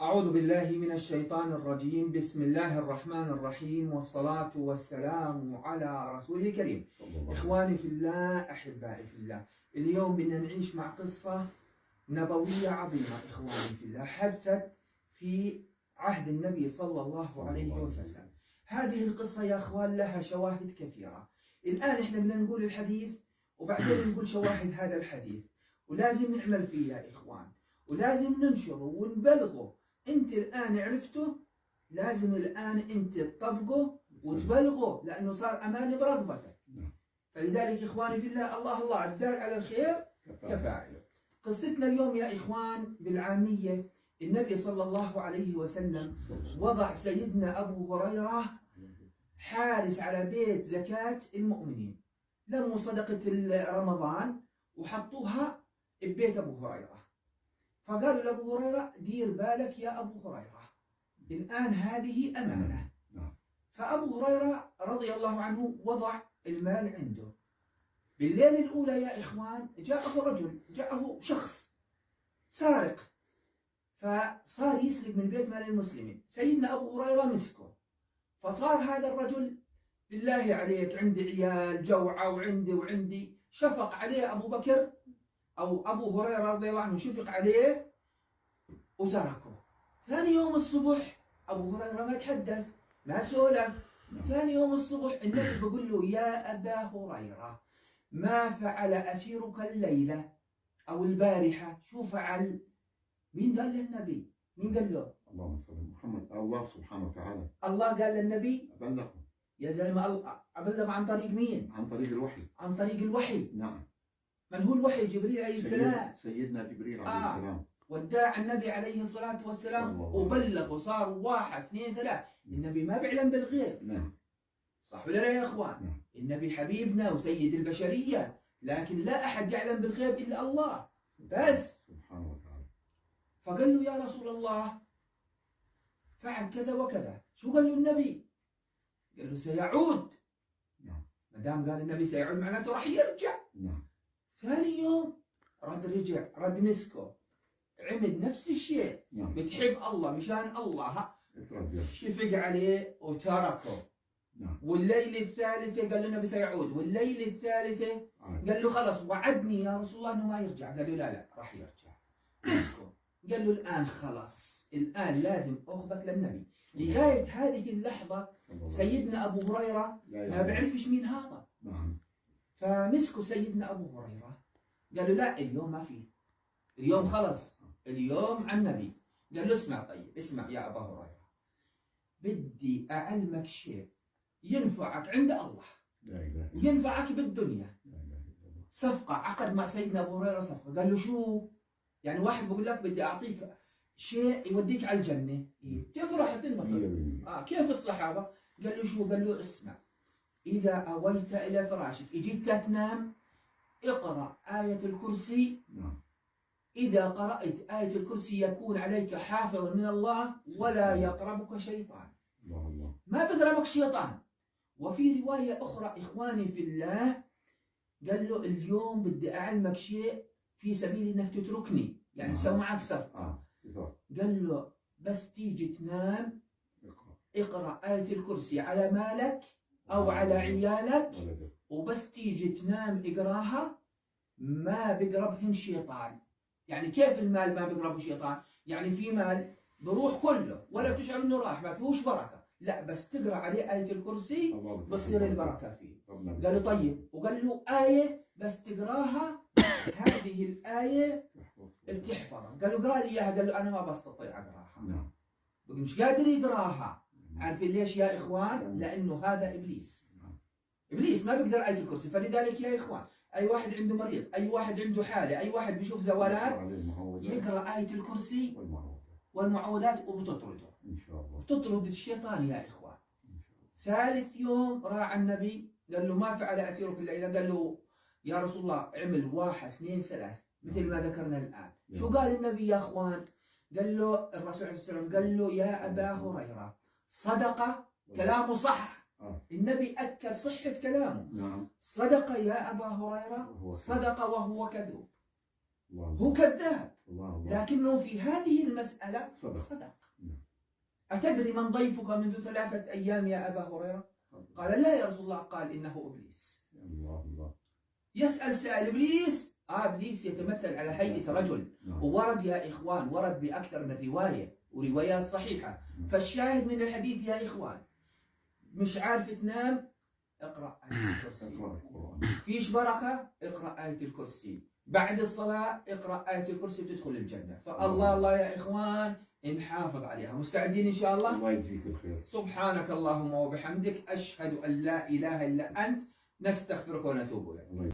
أعوذ بالله من الشيطان الرجيم. بسم الله الرحمن الرحيم، والصلاة والسلام على رسوله الكريم. إخواني في الله، أحبائي في الله، اليوم بدنا نعيش مع قصة نبوية عظيمة. إخواني في الله، حدثت في عهد النبي صلى الله عليه وسلم. هذه القصة يا أخوان لها شواهد كثيرة. الآن إحنا بدنا نقول الحديث وبعدين نقول شواهد هذا الحديث، ولازم نعمل فيه يا إخوان، ولازم ننشره ونبلغه. انت الان عرفته، لازم الان انت تطبقه وتبلغه، لانه صار امانه برغبتك. فلذلك اخواني في الله، الله الدال على الخير كفاعله. قصتنا اليوم يا اخوان بالعاميه، النبي صلى الله عليه وسلم وضع سيدنا ابو هريره حارس على بيت زكاه المؤمنين. لموا صدقه رمضان وحطوها ببيت ابو هريره، فقالوا لأبو هريرة: دير بالك يا أبو هريرة، الآن هذه أمانة. فأبو هريرة رضي الله عنه وضع المال عنده. بالليلة الأولى يا إخوان جاءه رجل، جاءه شخص سارق، فصار يسرق من بيت مال المسلمين. سيدنا أبو هريرة مسكه، فصار هذا الرجل: بالله عليك، عندي عيال جوعة وعندي شفق عليه أبو بكر أو أبو هريرة رضي الله عنه، شفق عليه وتركه. ثاني يوم الصبح أبو هريرة ما تحدث، ما سولف. ثاني يوم الصبح النبي بيقول له: يا أبا هريرة، ما فعل أسيرك الليلة أو البارحة؟ شو فعل؟ مين قال للنبي؟ مين قال له؟ اللهم صل على محمد. الله سبحانه وتعالى. الله قال للنبي؟ أبلغه يا زلمة، أبلغ عن طريق مين؟ عن طريق الوحي. عن طريق الوحي. نعم. من هو الوحي؟ جبريل عليه السلام. سيدنا جبريل عليه السلام. وداع النبي عليه الصلاة والسلام وبلغ، وصار 1 2 3. النبي ما بيعلم بالغيب. نعم. صح ولا لا يا اخوان؟ نعم. النبي حبيبنا وسيد البشرية، لكن لا أحد يعلم بالغيب إلا الله بس. سبحانه وتعالى. فقال له: يا رسول الله، فعل كذا وكذا. شو قال له النبي؟ قال له: سيعود. نعم. ما دام قال النبي سيعود معناته راح يرجع. نعم. ثاني يوم رجع، مسكه، عمل نفس الشيء. نعم. بتحب الله، مشان الله شفق عليه وتركه. نعم. والليلة الثالثة قال له النبي سيعود، والليلة الثالثة قال له: خلص وعدني يا رسول الله انه ما يرجع. قال له: لا راح يرجع. مسكه، قال له: الآن خلاص، الآن لازم أخذك للنبي. لغاية هذه اللحظة سيدنا أبو هريرة ما بيعرفش مين هذا. نعم. فمسكه سيدنا أبو هريرة، قال له: لا، اليوم ما فيه، اليوم خلص، اليوم عن النبي. قال له: اسمع، طيب اسمع يا أبا هريرة، بدي أعلمك شيء ينفعك عند الله وينفعك بالدنيا. صفقة عقد مع سيدنا أبو هريرة صفقة. قال له: شو؟ يعني واحد بقول لك بدي أعطيك شيء يوديك على الجنة، كيف راح تنبسط؟ كيف الصحابة؟ قال له: شو؟ قال له: اسمع، إذا أويت إلى فراشك، إجيت تنام، اقرأ آية الكرسي. إذا قرأت آية الكرسي يكون عليك حافظ من الله ولا يقربك شيطان. ما بيقربك شيطان. وفي رواية أخرى إخواني في الله، قال له: اليوم بدي أعلمك شيء في سبيل إنك تتركني، يعني سوي معك صفقة. قال له: بس تيجي تنام اقرأ آية الكرسي على مالك أو على عيالك، وبس تيجي تنام اقراها، ما بيقربهن شيطان. يعني كيف المال ما بيقربه شيطان؟ يعني في مال بروح كله ولا بتشعر انه راح، ما فيهوش بركه، لا بس تقرا عليه آية الكرسي بصير البركه فيه. قال له: طيب. وقال له: آية بس تقراها، هذه الآية بتحفظها. قال له: اقرا لي اياها. قال له: انا ما بستطيع اقراها. مش قادر يقراها. عارفين ليش يا اخوان؟ لانه هذا ابليس. ابليس ما بيقدر آية الكرسي. فلذلك يا اخوان، اي واحد عنده مريض، اي واحد عنده حاله، اي واحد بيشوف زوالات، يقرا آية الكرسي والمعوذات وبتطرده ان شاء الله، بتطرد الشيطان يا اخوان. ثالث يوم راح النبي، قال له: ما فعل اسيرك الليله؟ قال له: يا رسول الله، عمل 1 2 3 مثل ما ذكرنا الان. شو قال النبي يا اخوان؟ قال له الرسول عليه السلام، قال له: يا ابا هريره، صدق، كلامه صح. النبي أكد صحة كلامه. صدق يا أبا هريرة، صدق وهو كذوب. الله هو كذاب، الله لكنه في هذه المسألة صدق. صدق. نعم. أتدري من ضيفك منذ 3 أيام يا أبا هريرة؟ قال لا يا رسول الله. قال إنه إبليس. الله يسأل سائل إبليس. إبليس يتمثل على هيئة رجل، نعم. وورد يا إخوان، ورد بأكثر من رواية وروايات صحيحة. فالشاهد من الحديث يا إخوان، مش عارف تنام، اقرأ آية الكرسي. اقرأ القرآن. فيش بركة، اقرأ آية الكرسي. بعد الصلاة اقرأ آية الكرسي تدخل الجنة. فالله الله يا إخوان نحافظ عليها. مستعدين إن شاء الله؟ الله يجزيك الخير. سبحانك اللهم وبحمدك، أشهد أن لا إله إلا أنت، نستغفرك ونتوب إليك.